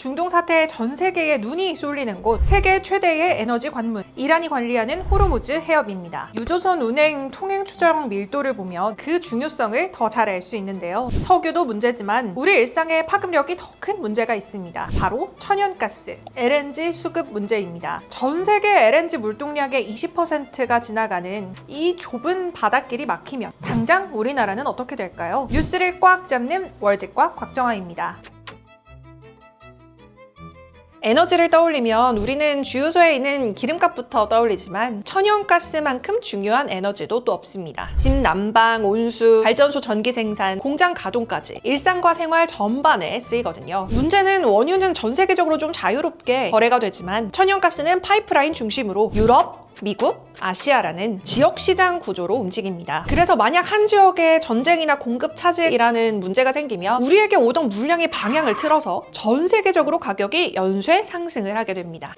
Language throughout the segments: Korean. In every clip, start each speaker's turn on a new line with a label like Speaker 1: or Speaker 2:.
Speaker 1: 중동 사태에 전 세계의 눈이 쏠리는 곳, 세계 최대의 에너지 관문, 이란이 관리하는 호르무즈 해협입니다. 유조선 운행 통행 추정 밀도를 보면 그 중요성을 더 잘 알 수 있는데요. 석유도 문제지만 우리 일상의 파급력이 더 큰 문제가 있습니다. 바로 천연가스, LNG 수급 문제입니다. 전 세계 LNG 물동량의 20%가 지나가는 이 좁은 바닷길이 막히면 당장 우리나라는 어떻게 될까요? 뉴스를 꽉 잡는 월드꽉 곽정아입니다. 에너지를 떠올리면 우리는 주유소에 있는 기름값부터 떠올리지만 천연가스만큼 중요한 에너지도 또 없습니다. 집 난방, 온수, 발전소 전기 생산, 공장 가동까지 일상과 생활 전반에 쓰이거든요. 문제는 원유는 전 세계적으로 좀 자유롭게 거래가 되지만 천연가스는 파이프라인 중심으로 유럽, 미국, 아시아라는 지역 시장 구조로 움직입니다. 그래서 만약 한 지역에 전쟁이나 공급 차질이라는 문제가 생기면 우리에게 오던 물량의 방향을 틀어서 전 세계적으로 가격이 연쇄 상승을 하게 됩니다.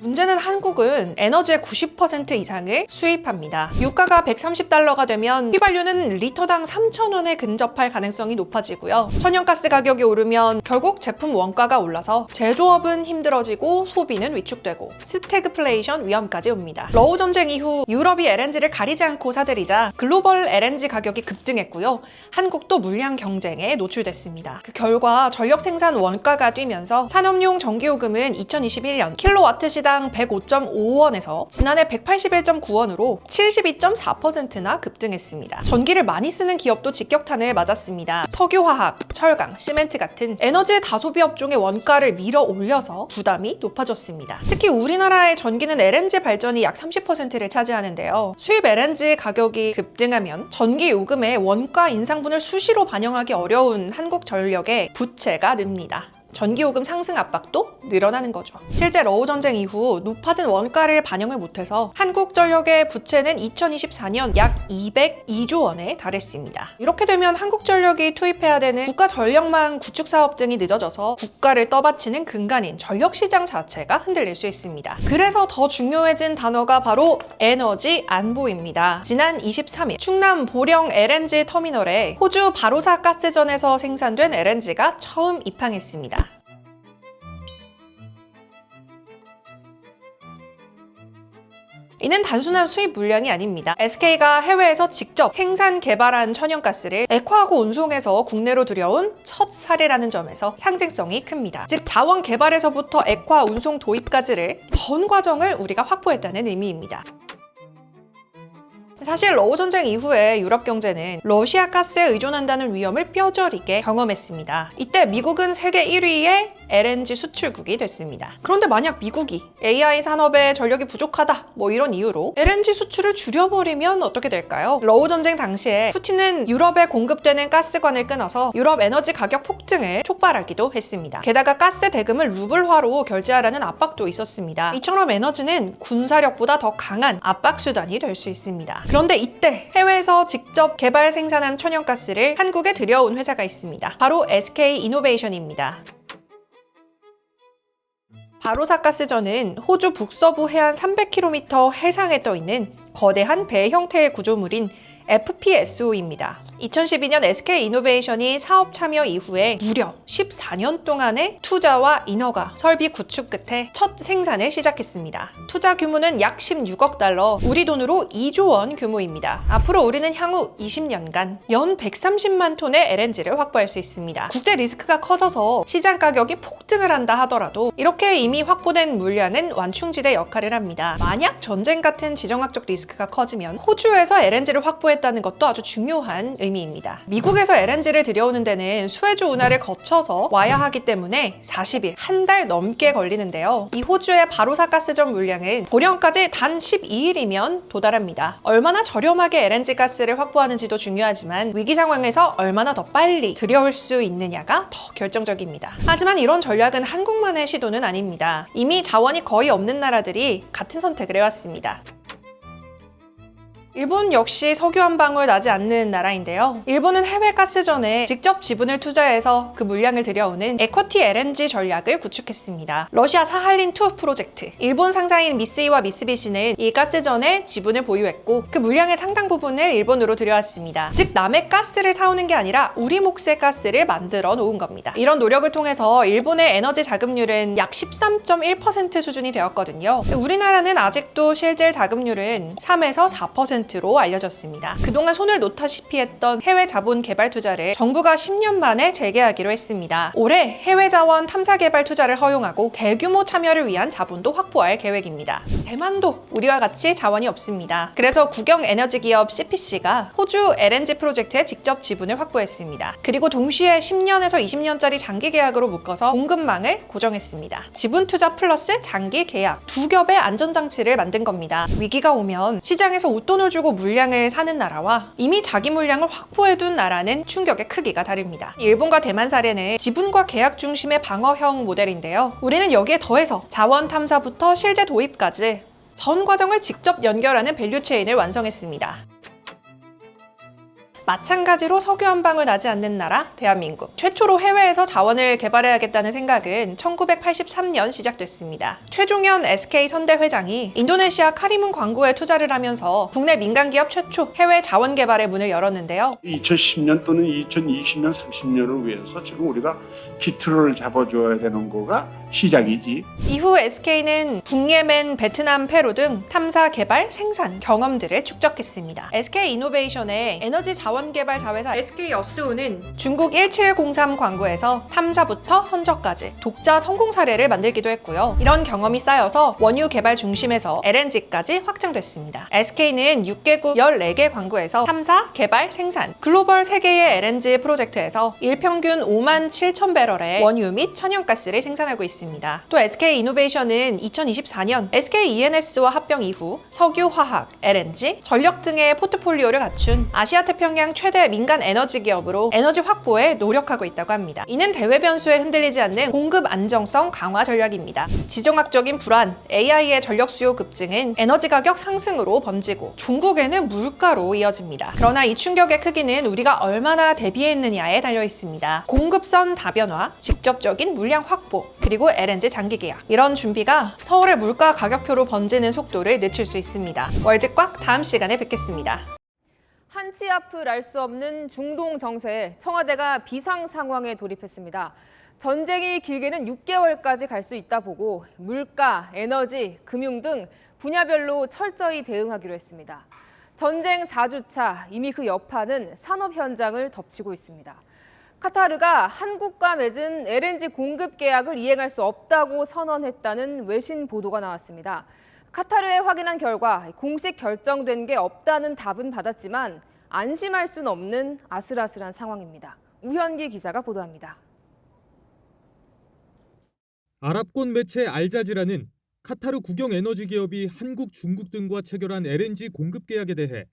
Speaker 1: 문제는 한국은 에너지의 90% 이상을 수입합니다. 유가가 130달러가 되면 휘발유는 리터당 3,000원에 근접할 가능성이 높아지고요. 천연가스 가격이 오르면 결국 제품 원가가 올라서 제조업은 힘들어지고 소비는 위축되고 스태그플레이션 위험까지 옵니다. 러우 전쟁 이후 유럽이 LNG를 가리지 않고 사들이자 글로벌 LNG 가격이 급등했고요. 한국도 물량 경쟁에 노출됐습니다. 그 결과 전력 생산 원가가 뛰면서 산업용 전기요금은 2021년 킬로와트 시당 105.5원에서 지난해 181.9원으로 72.4%나 급등했습니다. 전기를 많이 쓰는 기업도 직격탄을 맞았습니다. 석유화학, 철강, 시멘트 같은 에너지 다소비 업종의 원가를 밀어 올려서 부담이 높아졌습니다. 특히 우리나라의 전기는 LNG 발전이 약 30%를 차지하는데요. 수입 LNG 가격이 급등하면 전기 요금의 원가 인상분을 수시로 반영하기 어려운 한국전력의 부채가 늡니다. 전기요금 상승 압박도 늘어나는 거죠. 실제 러우 전쟁 이후 높아진 원가를 반영을 못해서 한국전력의 부채는 2024년 약 202조 원에 달했습니다. 이렇게 되면 한국전력이 투입해야 되는 국가전력망 구축 사업 등이 늦어져서 국가를 떠받치는 근간인 전력시장 자체가 흔들릴 수 있습니다. 그래서 더 중요해진 단어가 바로 에너지 안보입니다. 지난 23일 충남 보령 LNG 터미널에 호주 바로사 가스전에서 생산된 LNG가 처음 입항했습니다. 이는 단순한 수입 물량이 아닙니다. SK가 해외에서 직접 생산 개발한 천연가스를 액화하고 운송해서 국내로 들여온 첫 사례라는 점에서 상징성이 큽니다. 즉 자원 개발에서부터 액화 운송 도입까지를 전 과정을 우리가 확보했다는 의미입니다. 사실 러우 전쟁 이후에 유럽 경제는 러시아 가스에 의존한다는 위험을 뼈저리게 경험했습니다. 이때 미국은 세계 1위의 LNG 수출국이 됐습니다. 그런데 만약 미국이 AI 산업에 전력이 부족하다 이런 이유로 LNG 수출을 줄여버리면 어떻게 될까요? 러우 전쟁 당시에 푸틴은 유럽에 공급되는 가스관을 끊어서 유럽 에너지 가격 폭등을 촉발하기도 했습니다. 게다가 가스 대금을 루블화로 결제하라는 압박도 있었습니다. 이처럼 에너지는 군사력보다 더 강한 압박 수단이 될 수 있습니다. 그런데 이때 해외에서 직접 개발 생산한 천연가스를 한국에 들여온 회사가 있습니다. 바로 SK이노베이션입니다. 바로사 가스전은 호주 북서부 해안 300km 해상에 떠있는 거대한 배 형태의 구조물인 FPSO입니다. 2012년 SK이노베이션이 사업 참여 이후에 무려 14년 동안의 투자와 인허가, 설비 구축 끝에 첫 생산을 시작했습니다. 투자 규모는 약 16억 달러, 우리 돈으로 2조 원 규모입니다. 앞으로 우리는 향후 20년간 연 130만 톤의 LNG를 확보할 수 있습니다. 국제 리스크가 커져서 시장 가격이 폭등을 한다 하더라도 이렇게 이미 확보된 물량은 완충지대 역할을 합니다. 만약 전쟁 같은 지정학적 리스크가 커지면 호주에서 LNG를 확보했다는 것도 아주 중요한 의미입니다. 미국에서 LNG를 들여오는 데는 수에즈 운하를 거쳐서 와야 하기 때문에 40일, 한 달 넘게 걸리는데요. 이 호주의 바로사 가스전 물량은 보령까지 단 12일이면 도달합니다. 얼마나 저렴하게 LNG 가스를 확보하는지도 중요하지만 위기 상황에서 얼마나 더 빨리 들여올 수 있느냐가 더 결정적입니다. 하지만 이런 전략은 한국만의 시도는 아닙니다. 이미 자원이 거의 없는 나라들이 같은 선택을 해왔습니다. 일본 역시 석유 한 방울 나지 않는 나라인데요. 일본은 해외 가스전에 직접 지분을 투자해서 그 물량을 들여오는 에쿼티 LNG 전략을 구축했습니다. 러시아 사할린2 프로젝트. 일본 상사인 미쓰이와 미쓰비시는 이 가스전에 지분을 보유했고 그 물량의 상당 부분을 일본으로 들여왔습니다. 즉 남의 가스를 사오는 게 아니라 우리 몫의 가스를 만들어 놓은 겁니다. 이런 노력을 통해서 일본의 에너지 자급률은 약 13.1% 수준이 되었거든요. 우리나라는 아직도 실질 자급률은 3에서 4%로 알려졌습니다. 그동안 손을 놓다시피 했던 해외 자본 개발 투자를 정부가 10년 만에 재개하기로 했습니다. 올해 해외 자원 탐사 개발 투자를 허용하고 대규모 참여를 위한 자본도 확보할 계획입니다. 대만도 우리와 같이 자원이 없습니다. 그래서 국영 에너지 기업 CPC가 호주 LNG 프로젝트에 직접 지분을 확보했습니다. 그리고 동시에 10년에서 20년짜리 장기 계약으로 묶어서 공급망을 고정했습니다. 지분 투자 플러스 장기 계약 두 겹의 안전장치를 만든 겁니다. 위기가 오면 시장에서 웃돈을 주고 물량을 사는 나라와 이미 자기 물량을 확보해둔 나라는 충격의 크기가 다릅니다. 일본과 대만 사례는 지분과 계약 중심의 방어형 모델인데요. 우리는 여기에 더해서 자원 탐사부터 실제 도입까지 전 과정을 직접 연결하는 밸류체인을 완성했습니다. 마찬가지로 석유 한 방울 나지 않는 나라 대한민국. 최초로 해외에서 자원을 개발해야겠다는 생각은 1983년 시작됐습니다. 최종현 SK 선대 회장이 인도네시아 카리문 광구에 투자를 하면서 국내 민간 기업 최초 해외 자원 개발의 문을 열었는데요.
Speaker 2: 2010년 또는 2020년, 30년을 위해서 지금 우리가 기틀을 잡아줘야 되는 거가 시작이지.
Speaker 1: 이후 SK는 북예멘, 베트남, 페루 등 탐사, 개발, 생산 경험들을 축적했습니다. SK 이노베이션의 에너지 자원 개발 자회사 SK 어스우는 중국 1703 광구에서 탐사부터 선적까지 독자 성공 사례를 만들기도 했고요. 이런 경험이 쌓여서 원유 개발 중심에서 LNG까지 확장됐습니다. SK는 6개국 14개 광구에서 탐사, 개발, 생산 글로벌 3개의 LNG 프로젝트에서 일평균 5만 7천 배럴의 원유 및 천연가스를 생산하고 있습니다. 또 SK 이노베이션은 2024년 SK ENS와 합병 이후 석유, 화학, LNG, 전력 등의 포트폴리오를 갖춘 아시아 태평양 최대 민간 에너지 기업으로 에너지 확보에 노력하고 있다고 합니다. 이는 대외 변수에 흔들리지 않는 공급 안정성 강화 전략입니다. 지정학적인 불안, AI의 전력 수요 급증은 에너지 가격 상승으로 번지고 종국에는 물가로 이어집니다. 그러나 이 충격의 크기는 우리가 얼마나 대비했느냐에 달려 있습니다. 공급선 다변화, 직접적인 물량 확보, 그리고 LNG 장기 계약. 이런 준비가 서울의 물가 가격표로 번지는 속도를 늦출 수 있습니다. 월드꽉 다음 시간에 뵙겠습니다.
Speaker 3: 한치 앞을 알 수 없는 중동 정세에 청와대가 비상 상황에 돌입했습니다. 전쟁이 길게는 6개월까지 갈 수 있다 보고 물가, 에너지, 금융 등 분야별로 철저히 대응하기로 했습니다. 전쟁 4주차, 이미 그 여파는 산업 현장을 덮치고 있습니다. 카타르가 한국과 맺은 LNG 공급 계약을 이행할 수 없다고 선언했다는 외신 보도가 나왔습니다. 카타르에 확인한 결과 공식 결정된 게 없다는 답은 받았지만 안심할 수는 없는 아슬아슬한 상황입니다. 우현기 기자가 보도합니다.
Speaker 4: 아랍권 매체 알자지라는 카타르 국영 에너지 기업이 한국, 중국 등과 체결한 LNG 공급 계약에 대해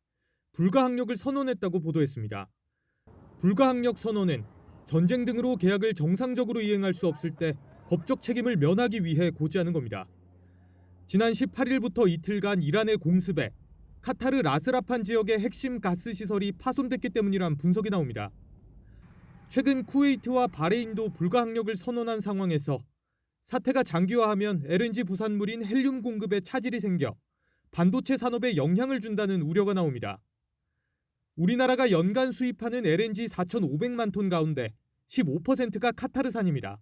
Speaker 4: 불가항력을 선언했다고 보도했습니다. 불가항력 선언은 전쟁 등으로 계약을 정상적으로 이행할 수 없을 때 법적 책임을 면하기 위해 고지하는 겁니다. 지난 18일부터 이틀간 이란의 공습에 카타르 라스라판 지역의 핵심 가스 시설이 파손됐기 때문이란 분석이 나옵니다. 최근 쿠웨이트와 바레인도 불가항력을 선언한 상황에서 사태가 장기화하면 LNG 부산물인 헬륨 공급에 차질이 생겨 반도체 산업에 영향을 준다는 우려가 나옵니다. 우리나라가 연간 수입하는 LNG 4,500만 톤 가운데 15%가 카타르산입니다.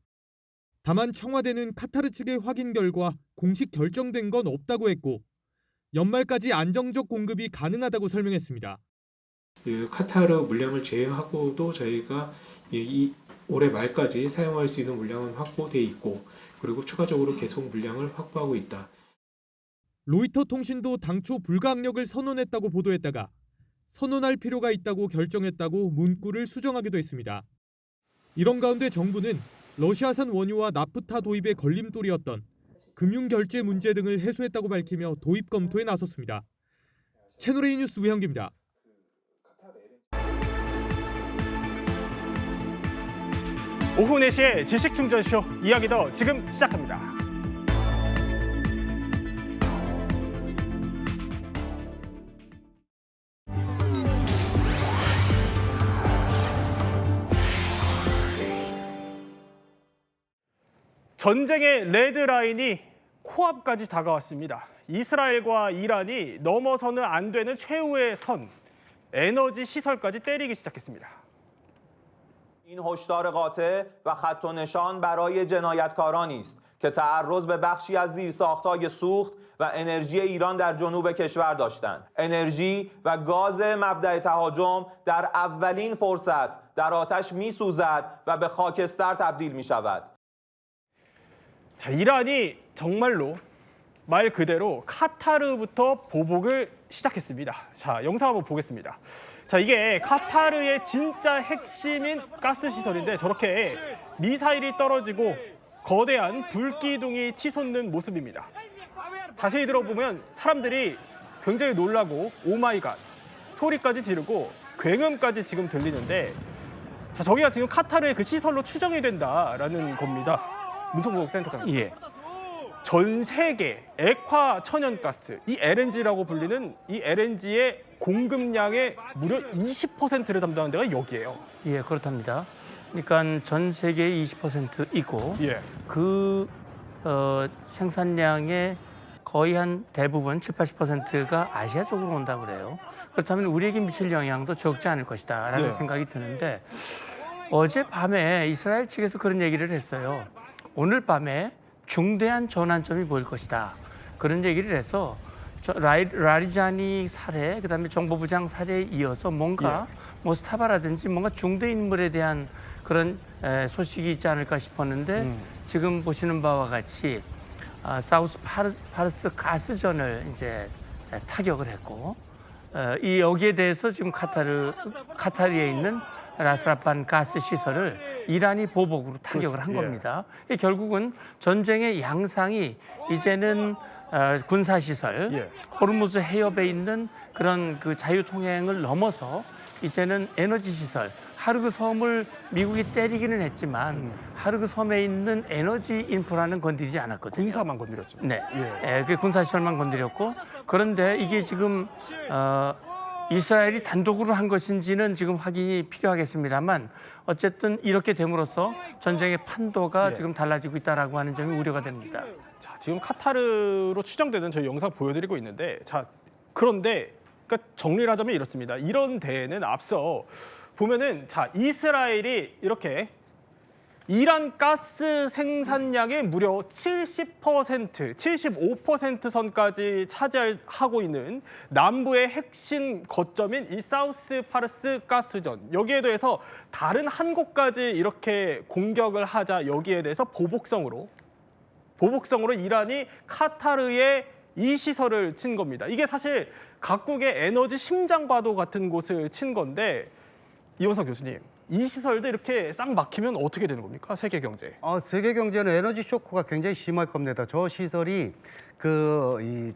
Speaker 4: 다만 청와대는 카타르 측의 확인 결과 공식 결정된 건 없다고 했고 연말까지 안정적 공급이 가능하다고 설명했습니다.
Speaker 5: 카타르 물량을 제외하고도 저희가 올해 말까지 사용할 수 있는 물량은 확보돼 있고 그리고 추가적으로 계속 물량을 확보하고 있다.
Speaker 4: 로이터 통신도 당초 불가항력을 선언했다고 보도했다가 선언할 필요가 있다고 결정했다고 문구를 수정하기도 했습니다. 이런 가운데 정부는 러시아산 원유와 나프타 도입의 걸림돌이었던 금융결제 문제 등을 해소했다고 밝히며 도입 검토에 나섰습니다. 채널A 뉴스 우현기입니다.
Speaker 6: 오후 4시에 지식충전쇼 이야기 더 지금 시작합니다. 전쟁의 레드라인이 코앞까지 다가왔습니다. 이스라엘과 이란이 넘어서는 안 되는 최후의 선, 에너지 시설까지 때리기 시작했습니다.
Speaker 7: این هشدار قاطع و خط و نشان برای جنایتکارانی است که تعرض به بخشی از زیرساخت‌های سوخت و انرژی ایران در جنوب کشور داشتند. انرژی و گاز مبدأ تهاجم در اولین فرصت در آتش می‌سوزد و به خاکستر تبدیل می‌شود.
Speaker 6: 자, 이란이 정말로 말 그대로 카타르부터 보복을 시작했습니다. 자, 영상 한번 보겠습니다. 자, 이게 카타르의 진짜 핵심인 가스 시설인데 저렇게 미사일이 떨어지고 거대한 불기둥이 치솟는 모습입니다. 자세히 들어보면 사람들이 굉장히 놀라고 오마이갓 소리까지 지르고 굉음까지 지금 들리는데, 자, 저기가 지금 카타르의 그 시설로 추정이 된다라는 겁니다. 문성국 센터장님.
Speaker 8: 예.
Speaker 6: 전 세계 액화 천연가스, 이 LNG라고 불리는 이 LNG의 공급량의 무려 20%를 담당하는 데가 여기예요.
Speaker 8: 예, 그렇답니다. 그러니까 전 세계의 20%이고
Speaker 6: 예.
Speaker 8: 그 생산량의 거의 한 대부분 70~80%가 아시아 쪽으로 온다고 그래요. 그렇다면 우리에게 미칠 영향도 적지 않을 것이다라는
Speaker 6: 네.
Speaker 8: 생각이 드는데, 어젯밤에 이스라엘 측에서 그런 얘기를 했어요. 오늘 밤에 중대한 전환점이 보일 것이다. 그런 얘기를 해서 라리자니 살해, 그다음에 정보부장 살해에 이어서 뭔가 뭐 스타바라든지 뭔가 중대 인물에 대한 그런 소식이 있지 않을까 싶었는데 지금 보시는 바와 같이 사우스 파르스 가스전을 이제 타격을 했고, 이 여기에 대해서 지금 카타르에 있는 라스라판 가스 시설을 이란이 보복으로 타격을 한 겁니다. 이 결국은 전쟁의 양상이 이제는 군사 시설, 호르무즈 해협에 있는 그런 그 자유 통행을 넘어서 이제는 에너지 시설, 하르그 섬을 미국이 때리기는 했지만 하르그 섬에 있는 에너지 인프라는 건드리지 않았거든요.
Speaker 6: 군사만 건드렸죠.
Speaker 8: 네, 그 군사 시설만 건드렸고, 그런데 이게 지금 이스라엘이 단독으로 한 것인지는 지금 확인이 필요하겠습니다만, 어쨌든 이렇게 됨으로써 전쟁의 판도가 지금 달라지고 있다라고 하는 점이 우려가 됩니다.
Speaker 6: 자, 지금 카타르로 추정되는 저희 영상 보여드리고 있는데, 자, 그런데 그러니까 정리를 하자면 이렇습니다. 이런 대회는 앞서 보면은, 자, 이스라엘이 이렇게 이란 가스 생산량의 무려 70%, 75% 선까지 차지하고 있는 남부의 핵심 거점인 이 사우스 파르스 가스전, 여기에 대해서 다른 한 곳까지 이렇게 공격을 하자 여기에 대해서 보복성으로 이란이 카타르의 이 시설을 친 겁니다. 이게 사실 각국의 에너지 심장과도 같은 곳을 친 건데, 이원석 교수님, 이 시설도 이렇게 싹 막히면 어떻게 되는 겁니까? 세계 경제.
Speaker 9: 세계 경제는 에너지 쇼크가 굉장히 심할 겁니다. 저 시설이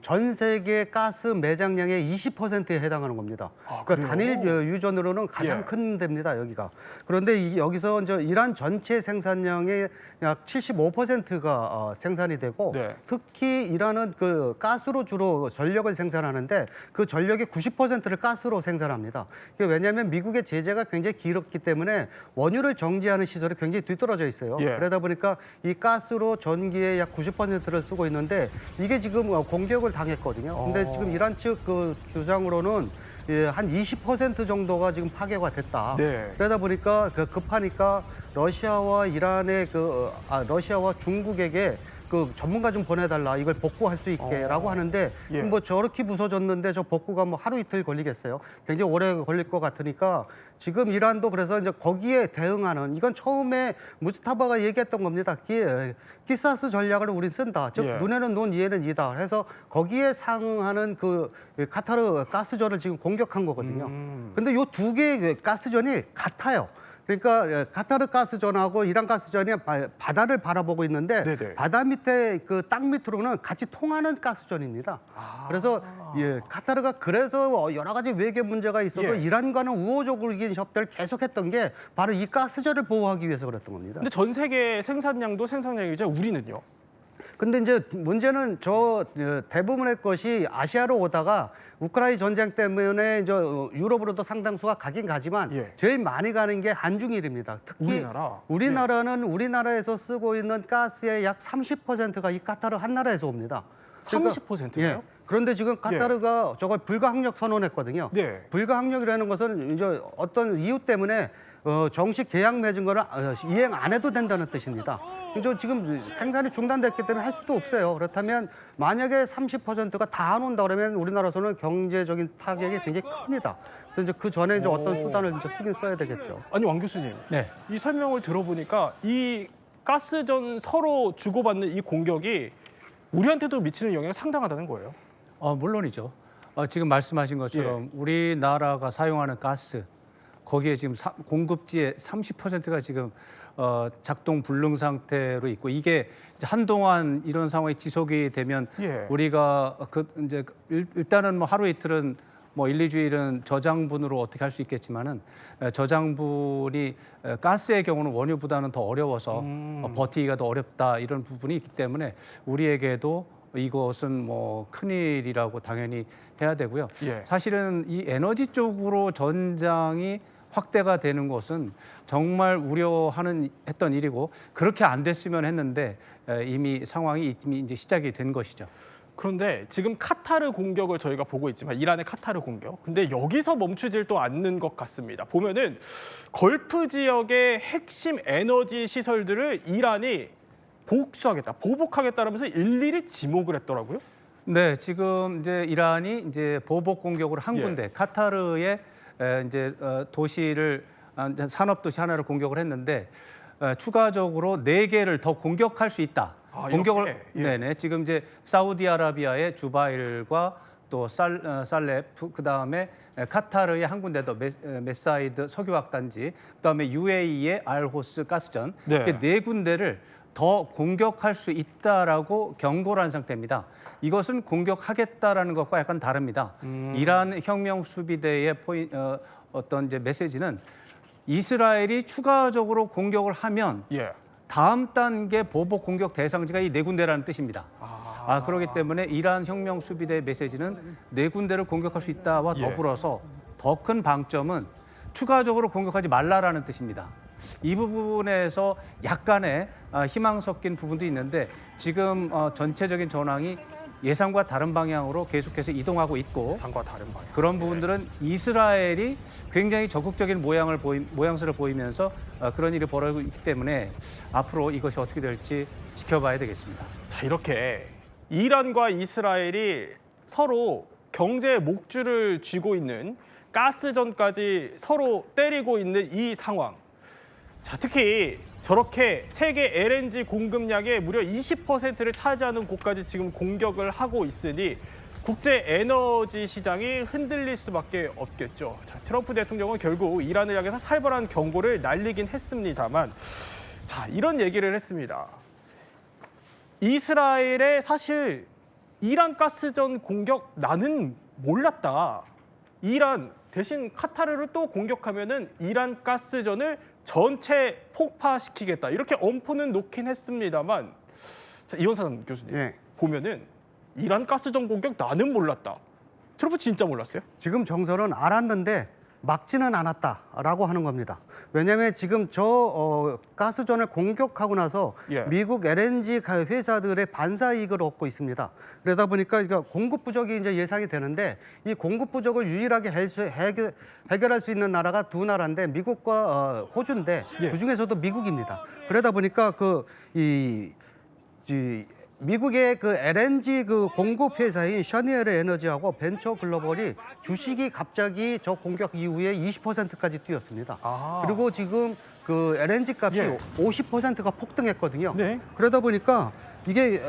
Speaker 9: 전 세계 가스 매장량의 20%에 해당하는 겁니다. 그러니까 단일 유전으로는 가장 큰 데입니다, 여기가. 그런데 여기서 이제 이란 전체 생산량의 약 75%가 생산이 되고, 특히 이란은 그 가스로 주로 전력을 생산하는데 그 전력의 90%를 가스로 생산합니다. 이게 왜냐하면 미국의 제재가 굉장히 길었기 때문에 원유를 정지하는 시설이 굉장히 뒤떨어져 있어요. 그러다 보니까 이 가스로 전기의 약 90%를 쓰고 있는데, 이게 지금 공격을 당했거든요. 근데 지금 이란 측 그 주장으로는 한 20% 정도가 지금 파괴가 됐다. 그러다 보니까 급하니까 러시아와 이란의 러시아와 중국에게 그 전문가 좀 보내달라, 이걸 복구할 수 있게라고 하는데, 뭐 저렇게 부서졌는데 저 복구가 뭐 하루 이틀 걸리겠어요? 굉장히 오래 걸릴 것 같으니까 지금 이란도 그래서 이제 거기에 대응하는, 이건 처음에 무스타바가 얘기했던 겁니다. 기사스 전략을 우린 쓴다. 즉 눈에는 눈, 이에는 이다. 해서 거기에 상응하는 그 카타르 가스전을 지금 공격한 거거든요. 근데 요 두 개의 가스전이 같아요. 그러니까 카타르 가스전하고 이란 가스전이 바다를 바라보고 있는데, 바다 밑에 그 땅 밑으로는 같이 통하는 가스전입니다. 그래서 카타르가 그래서 여러 가지 외교 문제가 있어도 이란과는 우호적인 협대를 계속했던 게 바로 이 가스전을 보호하기 위해서 그랬던 겁니다.
Speaker 6: 근데 전 세계 생산량도 생산량이죠. 우리는요?
Speaker 9: 근데 이제 문제는 대부분의 것이 아시아로 오다가 우크라이나 전쟁 때문에 이제 유럽으로도 상당수가 가긴 가지만
Speaker 6: 예.
Speaker 9: 제일 많이 가는 게 한중일입니다. 특히
Speaker 6: 우리나라?
Speaker 9: 우리나라는 우리나라에서 쓰고 있는 가스의 약 30%가 이 카타르 한 나라에서 옵니다.
Speaker 6: 30%요?
Speaker 9: 예. 그런데 지금 카타르가 저걸 불가항력 선언했거든요.
Speaker 6: 네.
Speaker 9: 불가항력이라는 것은 이제 어떤 이유 때문에 정식 계약 맺은 거를 이행 안 해도 된다는 뜻입니다. 그래서 지금 생산이 중단됐기 때문에 할 수도 없어요. 그렇다면 만약에 30%가 다 안 온다 그러면 우리나라에서는 경제적인 타격이 굉장히 큽니다. 그래서 이제 그 전에 이제 어떤 수단을 이제 쓰긴 써야 되겠죠.
Speaker 6: 아니 왕 교수님,
Speaker 8: 네.
Speaker 6: 이 설명을 들어보니까 이 가스전 서로 주고받는 이 공격이 우리한테도 미치는 영향이 상당하다는 거예요.
Speaker 10: 물론이죠. 지금 말씀하신 것처럼 우리나라가 사용하는 가스 거기에 지금 공급지의 30%가 지금 작동 불능 상태로 있고 이게 이제 한동안 이런 상황이 지속이 되면 우리가 이제 일단은 뭐 하루 이틀은 뭐 1, 2주일은 저장분으로 어떻게 할 수 있겠지만은 저장분이 가스의 경우는 원유보다는 더 어려워서 버티기가 더 어렵다 이런 부분이 있기 때문에 우리에게도 이것은 뭐 큰일이라고 당연히 해야 되고요. 사실은 이 에너지 쪽으로 전장이 확대가 되는 것은 정말 했던 일이고 그렇게 안 됐으면 했는데 이미 상황이 이제 시작이 된 것이죠.
Speaker 6: 그런데 지금 카타르 공격을 저희가 보고 있지만 이란의 카타르 공격. 근데 여기서 멈추질 또 않는 것 같습니다. 보면은 걸프 지역의 핵심 에너지 시설들을 이란이 보복하겠다라면서 일일이 지목을 했더라고요.
Speaker 10: 네, 지금 이제 이란이 이제 보복 공격으로 한 군데 카타르의 이제 도시를 산업 도시 하나를 공격을 했는데 추가적으로 4개를 더 공격할 수 있다. 공격을 네네 지금 이제 사우디아라비아의 주바일과 또 살레프 그다음에 카타르의 한 군데 더 메사이드 석유화학단지 그다음에 UAE의 알호스 가스전 네 군데를 더 공격할 수 있다라고 경고를 한 상태입니다. 이것은 공격하겠다라는 것과 약간 다릅니다. 이란 혁명 수비대의 어떤 이제 메시지는 이스라엘이 추가적으로 공격을 하면 다음 단계 보복 공격 대상지가 이 4군데라는 뜻입니다. 그렇기 때문에 이란 혁명 수비대의 메시지는 4군데를 공격할 수 있다와 더불어서 더 큰 방점은 추가적으로 공격하지 말라라는 뜻입니다. 이 부분에서 약간의 희망 섞인 부분도 있는데 지금 전체적인 전황이 예상과 다른 방향으로 계속해서 이동하고 있고
Speaker 6: 예상과 다른 방향.
Speaker 10: 그런 부분들은 이스라엘이 굉장히 적극적인 모양새를 보이면서 그런 일이 벌어지고 있기 때문에 앞으로 이것이 어떻게 될지 지켜봐야 되겠습니다.
Speaker 6: 자, 이렇게 이란과 이스라엘이 서로 경제의 목줄을 쥐고 있는 가스전까지 서로 때리고 있는 이 상황. 자, 특히 저렇게 세계 LNG 공급량의 무려 20%를 차지하는 곳까지 지금 공격을 하고 있으니 국제 에너지 시장이 흔들릴 수밖에 없겠죠. 자, 트럼프 대통령은 결국 이란을 향해서 살벌한 경고를 날리긴 했습니다만 자, 이런 얘기를 했습니다. 이스라엘의 사실 이란 가스전 공격 나는 몰랐다. 이란 대신 카타르를 또 공격하면은 이란 가스전을 전체 폭파시키겠다. 이렇게 엄포는 놓긴 했습니다만 자, 이원산 교수님 보면은 이란 가스전 공격 나는 몰랐다. 트럼프 진짜 몰랐어요?
Speaker 9: 지금 정설은 알았는데 막지는 않았다라고 하는 겁니다. 왜냐하면 지금 가스전을 공격하고 나서 미국 LNG 회사들의 반사 이익을 얻고 있습니다. 그러다 보니까 공급 부족이 이제 예상이 되는데 이 공급 부족을 유일하게 해결할 수 있는 나라가 2나라인데 미국과 호주인데 그 중에서도 미국입니다. 그러다 보니까 미국의 LNG 공급 회사인 셔니엘 에너지하고 벤처 글로벌이 주식이 갑자기 저 공격 이후에 20%까지 뛰었습니다. 그리고 지금 LNG 값이 50%가 폭등했거든요. 그러다 보니까 이게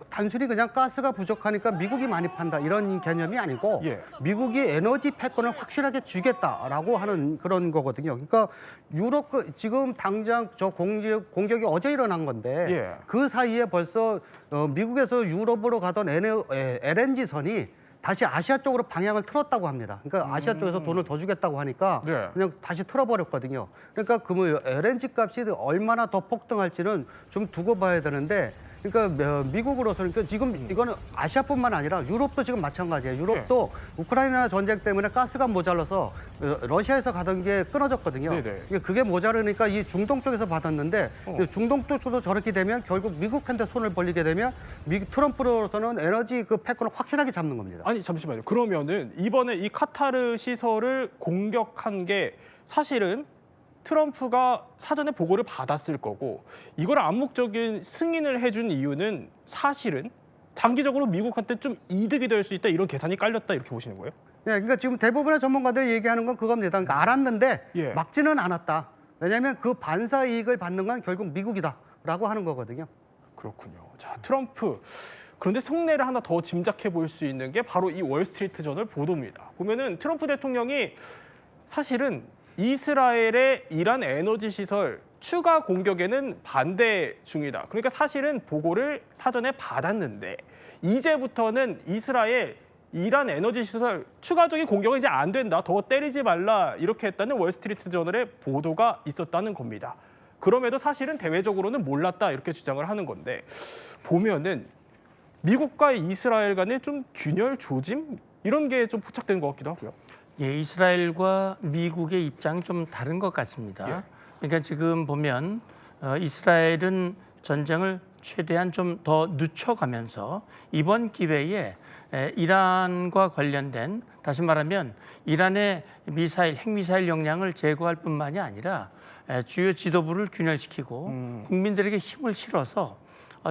Speaker 9: 단순히 그냥 가스가 부족하니까 미국이 많이 판다 이런 개념이 아니고 미국이 에너지 패권을 확실하게 주겠다라고 하는 그런 거거든요. 그러니까 유럽 지금 당장 저 공격이 어제 일어난 건데 그 사이에 벌써 미국에서 유럽으로 가던 LNG 선이 다시 아시아 쪽으로 방향을 틀었다고 합니다. 그러니까 아시아 쪽에서 돈을 더 주겠다고 하니까 그냥 다시 틀어버렸거든요. 그러니까 LNG 값이 얼마나 더 폭등할지는 좀 두고 봐야 되는데 그러니까 미국으로서는 그러니까 지금 이거는 아시아뿐만 아니라 유럽도 지금 마찬가지예요. 유럽도 우크라이나 전쟁 때문에 가스가 모자라서 러시아에서 가던 게 끊어졌거든요.
Speaker 6: 네네.
Speaker 9: 그게 모자르니까 이 중동 쪽에서 받았는데 중동 쪽도 저렇게 되면 결국 미국한테 손을 벌리게 되면 트럼프로서는 에너지 그 패권을 확실하게 잡는 겁니다.
Speaker 6: 아니 잠시만요. 그러면은 이번에 이 카타르 시설을 공격한 게 사실은 트럼프가 사전에 보고를 받았을 거고 이걸 암묵적인 승인을 해준 이유는 사실은 장기적으로 미국한테 좀 이득이 될 수 있다 이런 계산이 깔렸다 이렇게 보시는 거예요?
Speaker 9: 네, 그러니까 지금 대부분의 전문가들이 얘기하는 건 그겁니다. 그러니까 알았는데
Speaker 6: 예.
Speaker 9: 막지는 않았다. 왜냐하면 그 반사 이익을 받는 건 결국 미국이다라고 하는 거거든요.
Speaker 6: 그렇군요. 자, 트럼프. 그런데 속내를 하나 더 짐작해 볼 수 있는 게 바로 이 월스트리트 저널 보도입니다. 보면은 트럼프 대통령이 사실은 이스라엘의 이란 에너지 시설 추가 공격에는 반대 중이다. 그러니까 사실은 보고를 사전에 받았는데 이제부터는 이란 에너지 시설 추가적인 공격은 이제 안 된다. 더 때리지 말라. 이렇게 했다는 월스트리트 저널의 보도가 있었다는 겁니다. 그럼에도 사실은 대외적으로는 몰랐다. 이렇게 주장을 하는 건데 보면은 미국과 이스라엘 간의 좀 균열 조짐 이런 게 좀 포착되는 것 같기도 하고요.
Speaker 8: 예, 이스라엘과 미국의 입장이 좀 다른 것 같습니다.
Speaker 6: 예.
Speaker 8: 그러니까 지금 보면 이스라엘은 전쟁을 최대한 좀 더 늦춰가면서 이번 기회에 이란과 관련된 다시 말하면 이란의 핵미사일 역량을 제거할 뿐만이 아니라 주요 지도부를 균열시키고 국민들에게 힘을 실어서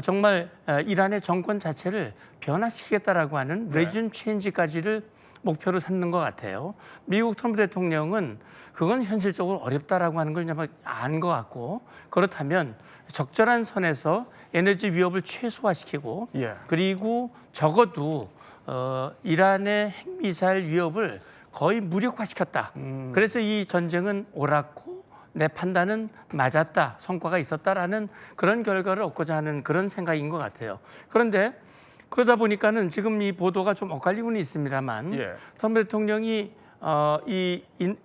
Speaker 8: 정말 이란의 정권 자체를 변화시키겠다라고 하는 레지움 체인지까지를 목표로 삼는 것 같아요. 미국 트럼프 대통령은 그건 현실적으로 어렵다라고 하는 걸 아는 것 같고 그렇다면 적절한 선에서 에너지 위협을 최소화시키고 그리고 적어도 이란의 핵미사일 위협을 거의 무력화시켰다. 그래서 이 전쟁은 옳았고 내 판단은 맞았다. 성과가 있었다라는 그런 결과를 얻고자 하는 그런 생각인 것 같아요. 그런데 그러다 보니까는 지금 이 보도가 좀 엇갈리고는 있습니다만 트럼프 대통령이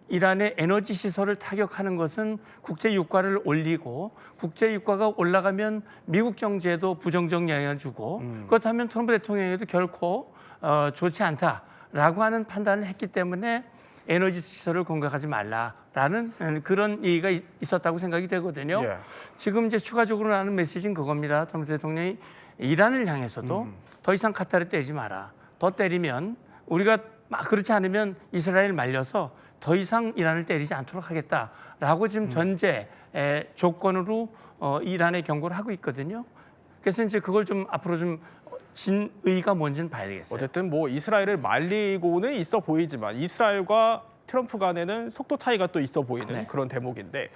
Speaker 8: 이란의 에너지 시설을 타격하는 것은 국제 유가를 올리고 국제 유가가 올라가면 미국 경제에도 부정적 영향을 주고 그렇다면 트럼프 대통령에도 결코 좋지 않다라고 하는 판단을 했기 때문에 에너지 시설을 공격하지 말라라는 그런 얘기가 있었다고 생각이 되거든요. 지금 이제 추가적으로 나는 메시지는 그겁니다. 트럼프 대통령이 이란을 향해서도 더 이상 카타르 때리지 마라. 더 때리면 우리가 그렇지 않으면 이스라엘 말려서 더 이상 이란을 때리지 않도록 하겠다라고 지금 전제 조건으로 이란에 경고를 하고 있거든요. 그래서 이제 그걸 좀 앞으로 좀 진의가 뭔지는 봐야 되겠어요.
Speaker 6: 어쨌든 뭐 이스라엘을 말리고는 있어 보이지만 이스라엘과 트럼프 간에는 속도 차이가 또 있어 보이는 그런 대목인데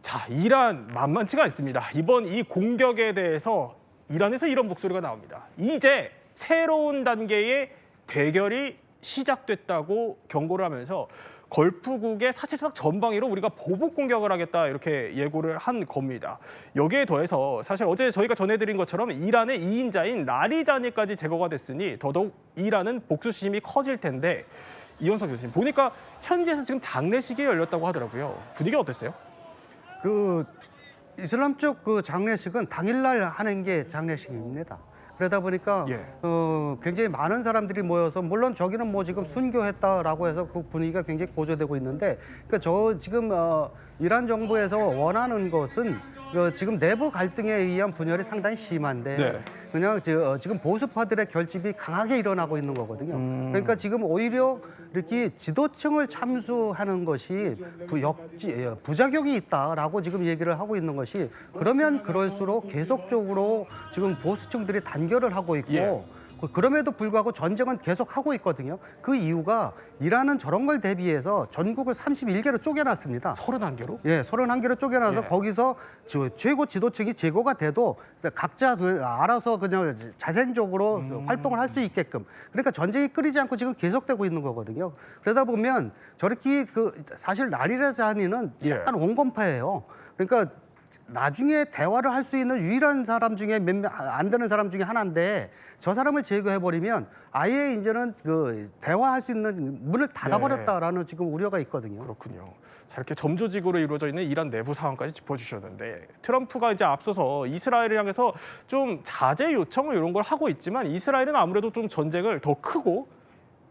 Speaker 6: 자, 이란 만만치가 않습니다. 이번 이 공격에 대해서 이란에서 이런 목소리가 나옵니다. 이제 새로운 단계의 대결이 시작됐다고 경고를 하면서 걸프국의 사실상 전방위로 우리가 보복 공격을 하겠다 이렇게 예고를 한 겁니다. 여기에 더해서 사실 어제 저희가 전해드린 것처럼 이란의 2인자인 라리자니까지 제거가 됐으니 더더욱 이란은 복수심이 커질 텐데 이원석 교수님 보니까 현지에서 지금 장례식이 열렸다고 하더라고요. 분위기가 어땠어요?
Speaker 9: 그 이슬람 쪽 그 장례식은 당일날 하는 게 장례식입니다. 그러다 보니까 굉장히 많은 사람들이 모여서 물론 저기는 뭐 지금 순교했다라고 해서 그 분위기가 굉장히 고조되고 있는데 그러니까 저 지금 이란 정부에서 원하는 것은 지금 내부 갈등에 의한 분열이 상당히 심한데 그냥 지금 보수파들의 결집이 강하게 일어나고 있는 거거든요. 그러니까 지금 오히려 이렇게 지도층을 참수하는 것이 부작용이 있다라고 지금 얘기를 하고 있는 것이 그러면 그럴수록 계속적으로 지금 보수층들이 단결을 하고 있고 그럼에도 불구하고 전쟁은 계속하고 있거든요. 그 이유가 이란은 저런 걸 대비해서 전국을 31개로 쪼개놨습니다.
Speaker 6: 31개로?
Speaker 9: 예, 31개로 쪼개놔서 거기서 최고 지도층이 제거가 돼도 각자 알아서 그냥 자생적으로 활동을 할 수 있게끔. 그러니까 전쟁이 끊이지 않고 지금 계속되고 있는 거거든요. 그러다 보면 저렇게 사실 라리자니는 약간 온건파예요. 그러니까 나중에 대화를 할 수 있는 유일한 사람 중에 몇 명 안 되는 사람 중에 하나인데 저 사람을 제거해 버리면 아예 이제는 그 대화할 수 있는 문을 닫아버렸다라는 지금 우려가 있거든요.
Speaker 6: 그렇군요. 자, 이렇게 점조직으로 이루어져 있는 이란 내부 상황까지 짚어주셨는데 트럼프가 이제 앞서서 이스라엘을 향해서 좀 자제 요청을 이런 걸 하고 있지만 이스라엘은 아무래도 좀 전쟁을 더 크고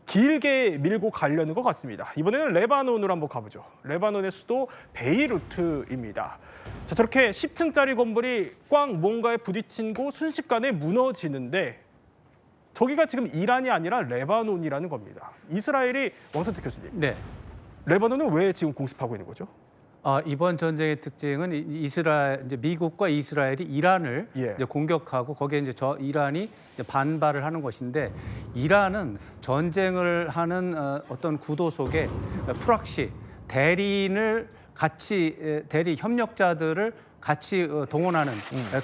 Speaker 6: 길게 밀고 가려는 것 같습니다. 이번에는 레바논으로 한번 가보죠. 레바논의 수도 베이루트입니다. 자, 저렇게 10층짜리 건물이 꽉 뭔가에 부딪힌 곳 순식간에 무너지는데 저기가 지금 이란이 아니라 레바논이라는 겁니다. 이스라엘이 왕선택 교수님,
Speaker 10: 네.
Speaker 6: 레바논은 왜 지금 공습하고 있는 거죠?
Speaker 10: 이번 전쟁의 특징은 이스라엘, 이제 미국과 이스라엘이 이란을
Speaker 6: 예.
Speaker 10: 이제 공격하고 거기에 이제 이란이 이제 반발을 하는 것인데 이란은 전쟁을 하는 어떤 구도 속에 프락시 대리인을 같이 대리 협력자들을 같이 동원하는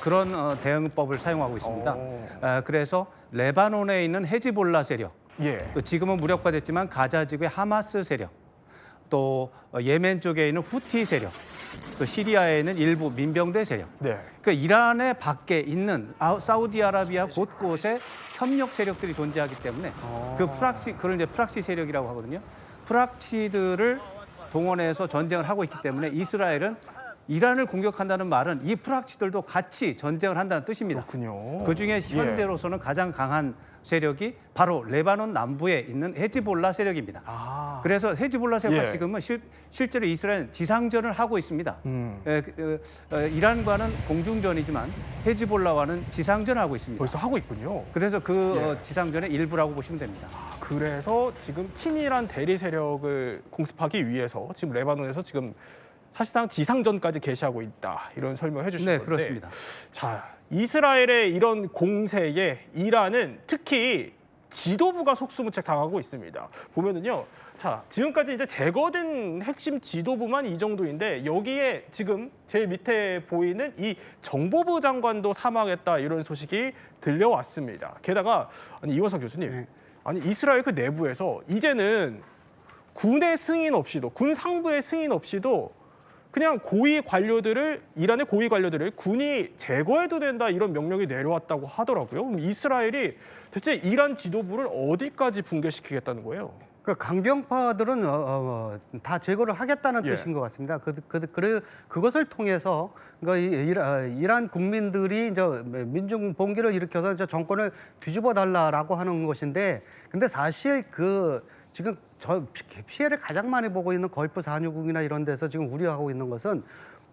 Speaker 10: 그런 대응법을 사용하고 있습니다. 그래서 레바논에 있는 헤즈볼라 세력,
Speaker 6: 예.
Speaker 10: 또 지금은 무력화됐지만 가자 지구의 하마스 세력, 또 예멘 쪽에 있는 후티 세력, 또 시리아에 있는 일부 민병대 세력.
Speaker 6: 네.
Speaker 10: 그러니까 이란의 밖에 있는 사우디아라비아 곳곳에 협력 세력들이 존재하기 때문에 그걸 이제 프락시 세력이라고 하거든요. 프락시들을 동원해서 전쟁을 하고 있기 때문에 이스라엘은 이란을 공격한다는 말은 이 프락시들도 같이 전쟁을 한다는 뜻입니다.
Speaker 6: 그렇군요.
Speaker 10: 그중에 현재로서는 가장 강한 세력이 바로 레바논 남부에 있는 헤즈볼라 세력입니다. 그래서 헤즈볼라 세력과 지금은 실제로 이스라엘은 지상전을 하고 있습니다. 이란과는 공중전이지만 헤즈볼라와는 지상전을 하고 있습니다.
Speaker 6: 벌써 하고 있군요.
Speaker 10: 그래서 그 지상전의 일부라고 보시면 됩니다.
Speaker 6: 그래서 지금 친이란 대리 세력을 공습하기 위해서 지금 레바논에서 지금 사실상 지상전까지 개시하고 있다 이런 설명을 해주신
Speaker 10: 네,
Speaker 6: 건데,
Speaker 10: 그렇습니다.
Speaker 6: 자, 이스라엘의 이런 공세에 이란은 특히 지도부가 속수무책 당하고 있습니다. 보면은요, 자, 지금까지 이제 제거된 핵심 지도부만 이 정도인데 여기에 지금 제일 밑에 보이는 이 정보부 장관도 사망했다 이런 소식이 들려왔습니다. 게다가 아니 이원석 교수님, 아니 이스라엘 그 내부에서 이제는 군의 승인 없이도 군 상부의 승인 없이도 그냥 이란의 고위 관료들을 군이 제거해도 된다 이런 명령이 내려왔다고 하더라고요. 그럼 이스라엘이 대체 이란 지도부를 어디까지 붕괴시키겠다는 거예요?
Speaker 9: 그 강경파들은 다 제거를 하겠다는
Speaker 6: 예.
Speaker 9: 뜻인 것 같습니다. 그것을 통해서 그러니까 이란 국민들이 이제 민중 봉기를 일으켜서 이제 정권을 뒤집어 달라라고 하는 것인데, 근데 사실 지금 피해를 가장 많이 보고 있는 걸프 산유국이나 이런 데서 지금 우려하고 있는 것은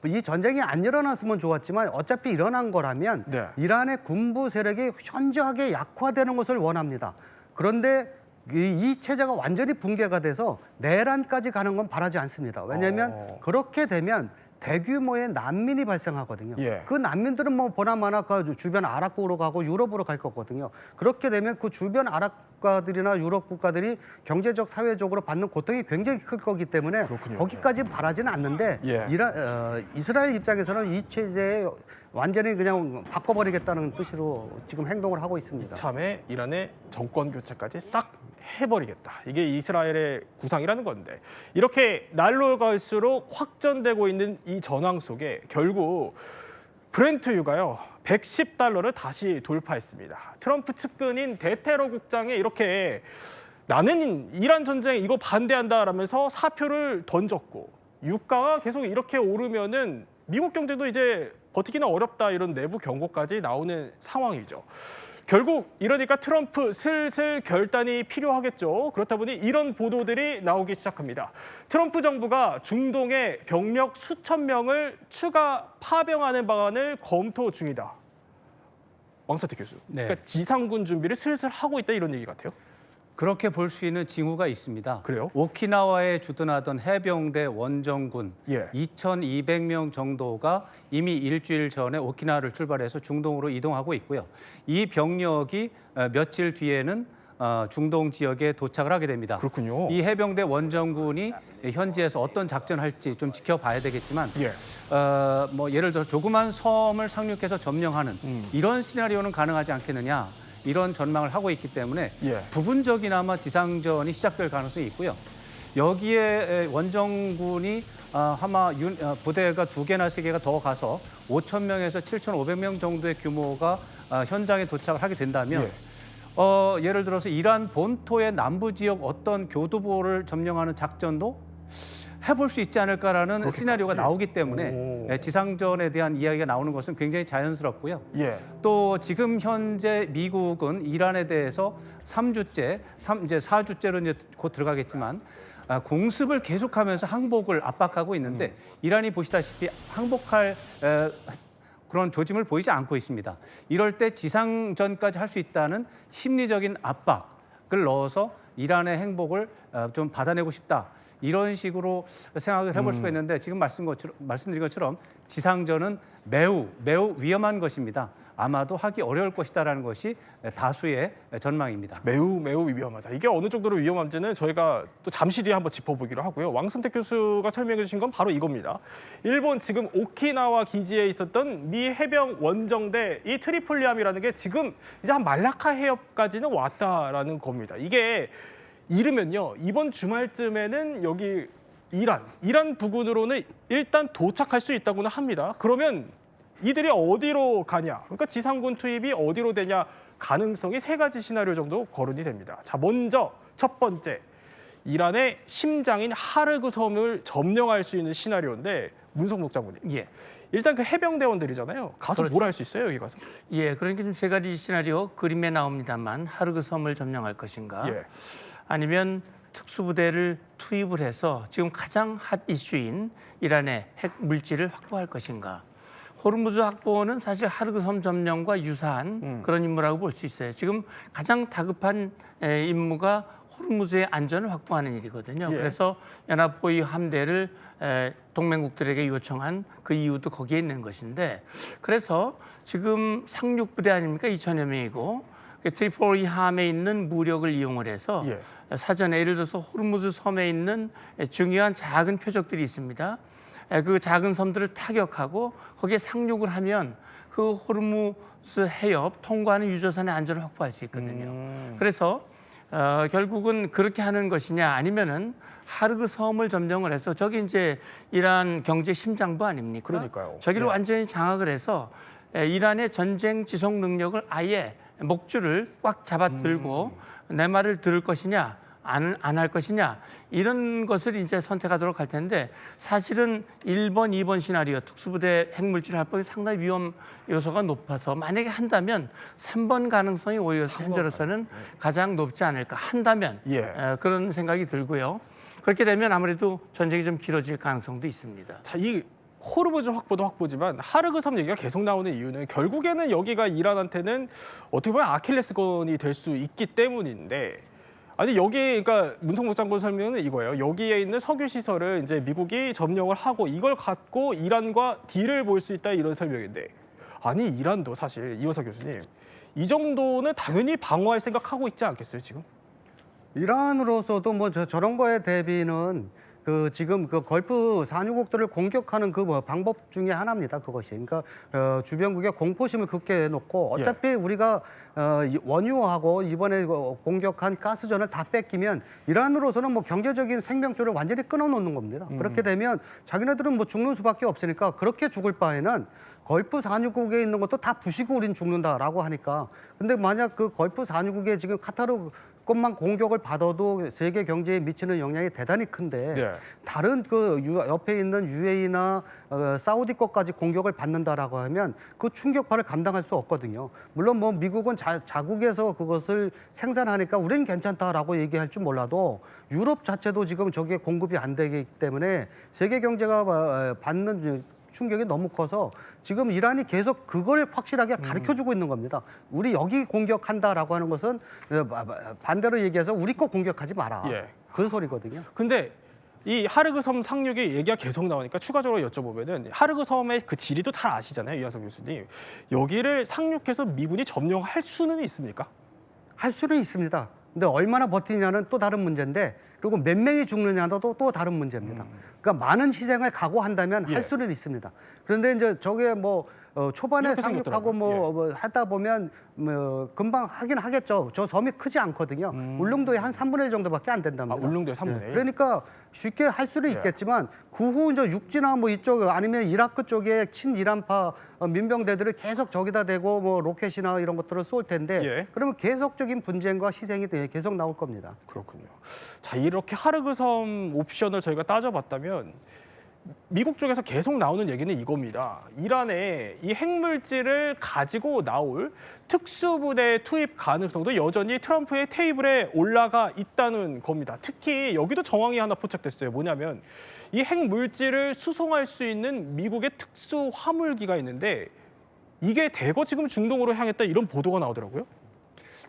Speaker 9: 이 전쟁이 안 일어났으면 좋았지만 어차피 일어난 거라면 이란의 군부 세력이 현저하게 약화되는 것을 원합니다. 그런데 이 체제가 완전히 붕괴가 돼서 내란까지 가는 건 바라지 않습니다. 왜냐하면 그렇게 되면 대규모의 난민이 발생하거든요. 그 난민들은 뭐 보나마나 그 주변 아랍국으로 가고 유럽으로 갈 거거든요. 그렇게 되면 그 주변 아랍 국가들이나 유럽 국가들이 경제적, 사회적으로 받는 고통이 굉장히 클 거기 때문에 거기까지 바라지는 않는데 이스라엘 입장에서는 이 체제에 완전히 그냥 바꿔버리겠다는 뜻으로 지금 행동을 하고 있습니다.
Speaker 6: 이참에 이란의 정권 교체까지 싹 해버리겠다. 이게 이스라엘의 구상이라는 건데, 이렇게 날로 갈수록 확전되고 있는 이 전황 속에 결국 브렌트유가요 110달러를 다시 돌파했습니다. 트럼프 측근인 대테러 국장이 이렇게 나는 이란 전쟁 이거 반대한다라면서 사표를 던졌고, 유가가 계속 이렇게 오르면은 미국 경제도 이제 버티기는 어렵다 이런 내부 경고까지 나오는 상황이죠. 결국 이러니까 트럼프 슬슬 결단이 필요하겠죠. 그렇다 보니 이런 보도들이 나오기 시작합니다. 트럼프 정부가 중동에 병력 수천 명을 추가 파병하는 방안을 검토 중이다. 왕서태 교수, 그러니까 지상군 준비를 슬슬 하고 있다 이런 얘기 같아요.
Speaker 10: 그렇게 볼 수 있는 징후가 있습니다.
Speaker 6: 그래요?
Speaker 10: 오키나와에 주둔하던 해병대 원정군 2,200명 정도가 이미 일주일 전에 오키나와를 출발해서 중동으로 이동하고 있고요. 이 병력이 며칠 뒤에는 중동 지역에 도착을 하게 됩니다.
Speaker 6: 그렇군요.
Speaker 10: 이 해병대 원정군이 현지에서 어떤 작전을 할지 좀 지켜봐야 되겠지만 뭐 예를 들어 조그만 섬을 상륙해서 점령하는 이런 시나리오는 가능하지 않겠느냐. 이런 전망을 하고 있기 때문에 부분적이나마 지상전이 시작될 가능성이 있고요. 여기에 원정군이 아마 부대가 2개나 3개가 더 가서 5,000명에서 7,500명 정도의 규모가 현장에 도착을 하게 된다면 예를 들어서 이란 본토의 남부 지역 어떤 교두보를 점령하는 작전도 해볼 수 있지 않을까라는 시나리오가 나오기 때문에 지상전에 대한 이야기가 나오는 것은 굉장히 자연스럽고요. 또 지금 현재 미국은 이란에 대해서 3주째, 이제 4주째로 이제 곧 들어가겠지만 공습을 계속하면서 항복을 압박하고 있는데 이란이 보시다시피 항복할 그런 조짐을 보이지 않고 있습니다. 이럴 때 지상전까지 할 수 있다는 심리적인 압박을 넣어서 이란의 행복을 좀 받아내고 싶다. 이런 식으로 생각을 해볼 수가 있는데 지금 말씀드린 것처럼 지상전은 매우 위험한 것입니다. 아마도 하기 어려울 것이다라는 것이 다수의 전망입니다.
Speaker 6: 매우 위험하다. 이게 어느 정도로 위험한지는 저희가 또 잠시 뒤에 한번 짚어보기로 하고요. 왕선택 교수가 설명해 주신 건 바로 이겁니다. 일본 지금 오키나와 기지에 있었던 미 해병 원정대 이 트리폴리함이라는 게 지금 이제 한 말라카 해협까지는 왔다라는 겁니다. 이게 이르면요, 이번 주말쯤에는 여기 이란 부근으로는 일단 도착할 수 있다고는 합니다. 그러면 이들이 어디로 가냐? 그러니까 지상군 투입이 어디로 되냐? 가능성이 3가지 시나리오 정도 거론이 됩니다. 자, 먼저 첫 번째, 이란의 심장인 하르그 섬을 점령할 수 있는 시나리오인데 문성록 장군님. 일단 그 해병대원들이잖아요. 가서 뭘 할 수 있어요, 여기 가서?
Speaker 8: 그러니까 좀 3가지 시나리오 그림에 나옵니다만 하르그 섬을 점령할 것인가? 아니면 특수부대를 투입을 해서 지금 가장 핫 이슈인 이란의 핵 물질을 확보할 것인가? 호르무즈 확보는 사실 하르그 섬 점령과 유사한 그런 임무라고 볼 수 있어요. 지금 가장 다급한 임무가 호르무즈의 안전을 확보하는 일이거든요. 그래서 연합호위 함대를 동맹국들에게 요청한 그 이유도 거기에 있는 것인데, 그래서 지금 상륙부대 아닙니까? 2,000여 명이고 트리폴리함에 있는 무력을 이용을 해서 사전에 예를 들어서 호르무즈 섬에 있는 중요한 작은 표적들이 있습니다. 그 작은 섬들을 타격하고 거기에 상륙을 하면 그 호르무즈 해협 통과하는 유조선의 안전을 확보할 수 있거든요. 그래서 결국은 그렇게 하는 것이냐, 아니면은 하르그 섬을 점령을 해서 저기 이제 이란 경제 심장부 아닙니까?
Speaker 6: 그러니까요.
Speaker 8: 저기를 완전히 장악을 해서 이란의 전쟁 지속 능력을 아예 목줄을 꽉 잡아들고 내 말을 들을 것이냐 안 할 것이냐, 이런 것을 이제 선택하도록 할 텐데, 사실은 1번, 2번 시나리오 특수부대 핵물질 합법이 상당히 위험 요소가 높아서 만약에 한다면 3번 가능성이 오히려 현재로서는 가장 높지 않을까, 한다면 그런 생각이 들고요. 그렇게 되면 아무래도 전쟁이 좀 길어질 가능성도 있습니다.
Speaker 6: 자, 이 호르무즈 확보도 확보지만 하르그 섬 얘기가 계속 나오는 이유는 결국에는 여기가 이란한테는 어떻게 보면 아킬레스건이 될 수 있기 때문인데, 아니 여기 그러니까 문성록 장군 설명은 이거예요. 여기에 있는 석유 시설을 이제 미국이 점령을 하고 이걸 갖고 이란과 딜을 볼 수 있다, 이런 설명인데, 아니 이란도 사실 이호석 교수님 이 정도는 당연히 방어할 생각하고 있지 않겠어요 지금?
Speaker 9: 이란으로서도 뭐 저런 거에 대비는 지금 그 걸프 산유국들을 공격하는 그 방법 중에 하나입니다. 그것이. 그러니까 주변국에 공포심을 급게 해놓고 어차피 우리가 원유하고 이번에 공격한 가스전을 다 뺏기면 이란으로서는 뭐 경제적인 생명줄을 완전히 끊어놓는 겁니다. 그렇게 되면 자기네들은 뭐 죽는 수밖에 없으니까 그렇게 죽을 바에는 걸프 산유국에 있는 것도 다 부시고 우린 죽는다라고 하니까. 근데 만약 그 걸프 산유국에 지금 카타르 것만 공격을 받아도 세계 경제에 미치는 영향이 대단히 큰데 다른 그 옆에 있는 UAE나 사우디 것까지 공격을 받는다라고 하면 그 충격파를 감당할 수 없거든요. 물론 뭐 미국은 자국에서 그것을 생산하니까 우리는 괜찮다라고 얘기할 줄 몰라도 유럽 자체도 지금 저게 공급이 안 되기 때문에 세계 경제가 받는 충격이 너무 커서 지금 이란이 계속 그걸 확실하게 가르쳐주고 있는 겁니다. 우리 여기 공격한다라고 하는 것은 반대로 얘기해서 우리 거 공격하지 마라. 그 소리거든요.
Speaker 6: 근데 이 하르그 섬 상륙이 얘기가 계속 나오니까 추가적으로 여쭤보면은 하르그 섬의 그 지리도 잘 아시잖아요, 이하석 교수님. 여기를 상륙해서 미군이 점령할 수는 있습니까?
Speaker 9: 할 수는 있습니다. 근데 얼마나 버티냐는 또 다른 문제인데, 그리고 몇 명이 죽느냐도 또 다른 문제입니다. 그러니까 많은 희생을 각오한다면 할 수는 있습니다. 그런데 이제 저게 뭐 초반에
Speaker 6: 이렇게
Speaker 9: 상륙하고
Speaker 6: 생겼더라고요.
Speaker 9: 뭐 하다 보면 뭐 금방 하긴 하겠죠. 저 섬이 크지 않거든요. 울릉도의 한 3분의 1 정도밖에 안 된답니다.
Speaker 6: 울릉도의 3분의 1.
Speaker 9: 그러니까 쉽게 할 수는
Speaker 6: 예.
Speaker 9: 있겠지만 그 후 이제 육지나 뭐 이쪽 아니면 이라크 쪽에 친이란파 민병대들을 계속 저기다 대고 뭐 로켓이나 이런 것들을 쏠 텐데
Speaker 6: 예.
Speaker 9: 그러면 계속적인 분쟁과 희생이 계속 나올 겁니다.
Speaker 6: 그렇군요. 자, 이렇게 하르그섬 옵션을 저희가 따져봤다면 미국 쪽에서 계속 나오는 얘기는 이겁니다. 이란에 이 핵물질을 가지고 나올 특수부대 투입 가능성도 여전히 트럼프의 테이블에 올라가 있다는 겁니다. 특히 여기도 정황이 하나 포착됐어요. 뭐냐면 이 핵물질을 수송할 수 있는 미국의 특수 화물기가 있는데 이게 대거 지금 중동으로 향했다 이런 보도가 나오더라고요.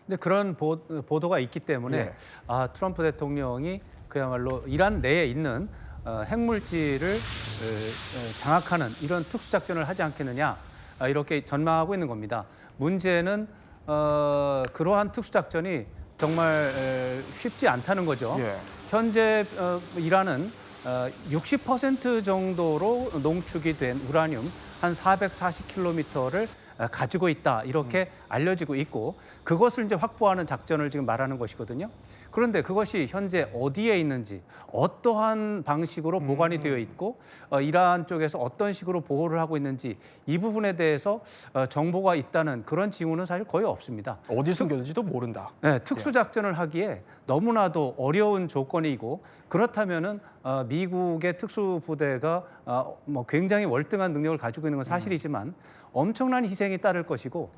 Speaker 10: 근데 그런 보도가 있기 때문에
Speaker 6: 예.
Speaker 10: 트럼프 대통령이 그야말로 이란 내에 있는 핵물질을 장악하는 이런 특수작전을 하지 않겠느냐 이렇게 전망하고 있는 겁니다. 문제는 그러한 특수작전이 정말 쉽지 않다는 거죠.
Speaker 6: 예.
Speaker 10: 현재 이란은 60% 정도로 농축이 된 우라늄 한 440km를 가지고 있다 이렇게 알려지고 있고 그것을 이제 확보하는 작전을 지금 말하는 것이거든요. 그런데 그것이 현재 어디에 있는지 어떠한 방식으로 보관이 되어 있고 이란 쪽에서 어떤 식으로 보호를 하고 있는지 이 부분에 대해서 정보가 있다는 그런 징후는 사실 거의 없습니다.
Speaker 6: 어디 숨겼는지도 모른다.
Speaker 10: 네, 특수작전을 하기에 너무나도 어려운 조건이고 그렇다면은 미국의 특수부대가 뭐 굉장히 월등한 능력을 가지고 있는 건 사실이지만 엄청난 희생이 따를 것이고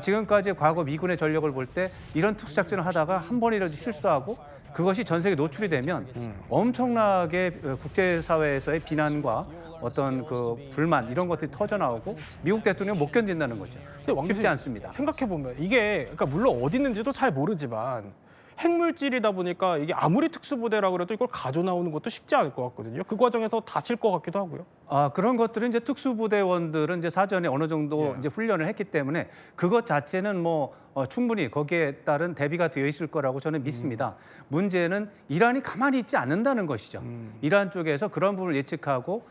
Speaker 10: 지금까지 과거 미군의 전력을 볼 때 이런 특수작전을 하다가 한 번이라도 실수하고 그것이 전 세계에 노출이 되면 엄청나게 국제사회에서의 비난과 어떤 그 불만 이런 것들이 터져 나오고 미국 대통령 못 견딘다는 거죠.
Speaker 6: 근데 왕
Speaker 10: 쉽지
Speaker 6: 교수님,
Speaker 10: 않습니다.
Speaker 6: 생각해 보면 이게 그러니까 물론 어디 있는지도 잘 모르지만 핵물질이다 보니까 이게 아무리 특수부대라고 그래도 이걸 가져 나오는 것도 쉽지 않을 것 같거든요. 그 과정에서 다칠 것 같기도 하고요.
Speaker 10: 그런 것들은 이제 특수부대원들은 이제 사전에 어느 정도
Speaker 6: 예.
Speaker 10: 이제 훈련을 했기 때문에 그것 자체는 뭐 충분히 거기에 따른 대비가 되어 있을 거라고 저는 믿습니다. 문제는 이란이 가만히 있지 않는다는 것이죠. 이란 쪽에서 그런 부분을 예측하고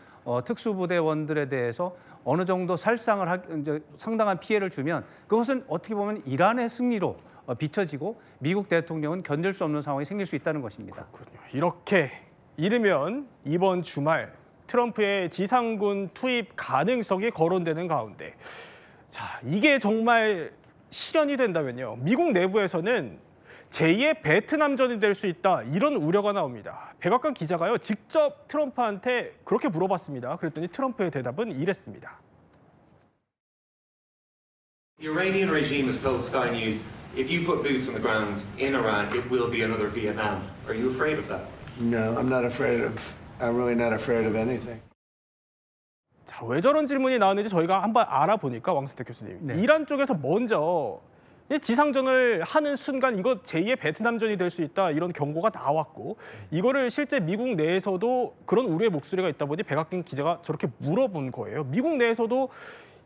Speaker 10: 특수부대원들에 대해서 어느 정도 살상을 이제 상당한 피해를 주면 그것은 어떻게 보면 이란의 승리로 비춰지고 미국 대통령은 견딜 수 없는 상황이 생길 수 있다는 것입니다.
Speaker 6: 그렇군요. 이렇게 이르면 이번 주말 트럼프의 지상군 투입 가능성이 거론되는 가운데 자, 이게 정말 실현이 된다면요. 미국 내부에서는 제2의 베트남전이 될 수 있다 이런 우려가 나옵니다. 백악관 기자가요 직접 트럼프한테 그렇게 물어봤습니다. 그랬더니 트럼프의 대답은 이랬습니다.
Speaker 11: The Iranian regime has told Sky News, if you put boots on the ground in Iran, it will be another Vietnam. Are you afraid of that?
Speaker 12: No, I'm really not afraid of anything.
Speaker 6: 자, 왜 저런 질문이 나왔는지 저희가 한번 알아보니까 왕승택 교수님,
Speaker 10: 네.
Speaker 6: 이란 쪽에서 먼저 지상전을 하는 순간 이거 제2의 베트남전이 될 수 있다 이런 경고가 나왔고 이거를 실제 미국 내에서도 그런 우려의 목소리가 있다 보니 백악관 기자가 저렇게 물어본 거예요. 미국 내에서도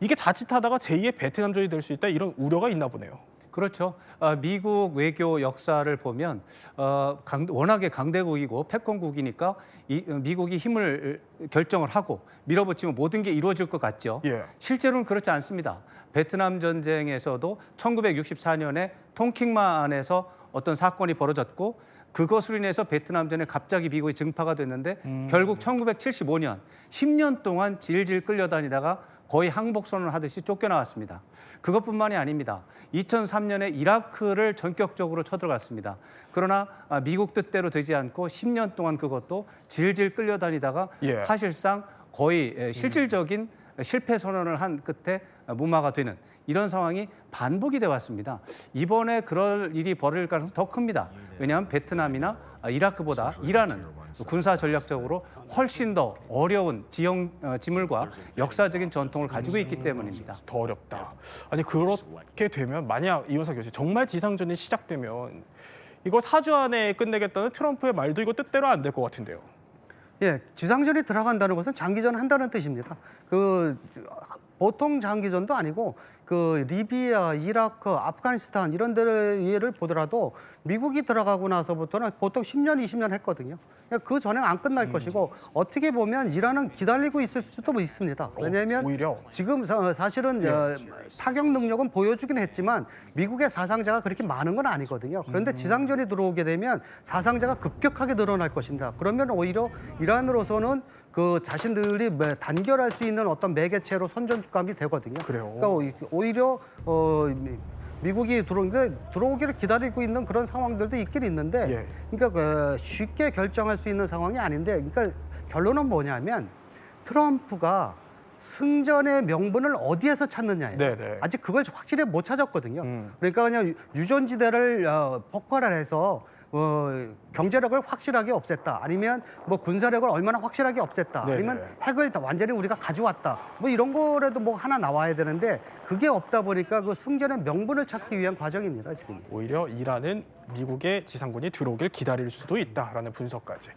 Speaker 6: 이게 자칫하다가 제2의 베트남전이 될 수 있다 이런 우려가 있나 보네요.
Speaker 10: 그렇죠. 미국 외교 역사를 보면 워낙에 강대국이고 패권국이니까 미국이 힘을 결정을 하고 밀어붙이면 모든 게 이루어질 것 같죠.
Speaker 6: 예.
Speaker 10: 실제로는 그렇지 않습니다. 베트남 전쟁에서도 1964년에 통킹마 안에서 어떤 사건이 벌어졌고 그것으로 인해서 베트남전에 갑자기 미국이 증파가 됐는데 결국 1975년 10년 동안 질질 끌려다니다가 거의 항복선언을 하듯이 쫓겨나왔습니다. 그것뿐만이 아닙니다. 2003년에 이라크를 전격적으로 쳐들어갔습니다. 그러나 미국 뜻대로 되지 않고 10년 동안 그것도 질질 끌려다니다가
Speaker 6: 예.
Speaker 10: 사실상 거의 실질적인 실패 선언을 한 끝에 무마가 되는 이런 상황이 반복이 돼 왔습니다. 이번에 그럴 일이 벌어질 가능성이 더 큽니다. 왜냐하면 베트남이나 이라크보다 이란은 군사 전략적으로 훨씬 더 어려운 지물과 역사적인 전통을 가지고 있기 때문입니다.
Speaker 6: 더 어렵다. 아니 그렇게 되면 만약 이원사 교수 정말 지상전이 시작되면 이거 4주 안에 끝내겠다는 트럼프의 말도 이거 뜻대로 안 될 것 같은데요.
Speaker 9: 예, 지상전이 들어간다는 것은 장기전 한다는 뜻입니다. 보통 장기전도 아니고 그 리비아, 이라크, 아프가니스탄 이런 데를 보더라도 미국이 들어가고 나서부터는 보통 10년, 20년 했거든요. 그 전에 안 끝날 것이고 어떻게 보면 이란은 기다리고 있을 수도 있습니다. 왜냐하면
Speaker 6: 오히려
Speaker 9: 지금 사실은 타격 능력은 보여주긴 했지만 미국의 사상자가 그렇게 많은 건 아니거든요. 그런데 지상전이 들어오게 되면 사상자가 급격하게 늘어날 것입니다. 그러면 오히려 이란으로서는 그 자신들이 단결할 수 있는 어떤 매개체로 선전감이 되거든요.
Speaker 6: 그래요.
Speaker 9: 그러니까 오히려 미국이 들어오기를 기다리고 있는 그런 상황들도 있긴 있는데,
Speaker 6: 예.
Speaker 9: 그러니까 쉽게 결정할 수 있는 상황이 아닌데, 그러니까 결론은 뭐냐면 트럼프가 승전의 명분을 어디에서 찾느냐예요.
Speaker 6: 네네.
Speaker 9: 아직 그걸 확실히 못 찾았거든요. 그러니까 그냥 유전지대를 폭발해서 경제력을 확실하게 없앴다. 아니면 뭐 군사력을 얼마나 확실하게 없앴다.
Speaker 6: 네네.
Speaker 9: 아니면 핵을 완전히 우리가 가져왔다. 뭐 이런 거라도 뭐 하나 나와야 되는데 그게 없다 보니까 그 승전의 명분을 찾기 위한 과정입니다, 지금.
Speaker 6: 오히려 이란은 미국의 지상군이 들어오길 기다릴 수도 있다라는 분석까지.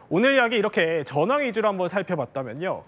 Speaker 6: 오늘 이야기 이렇게 전황 위주로 한번 살펴봤다면요.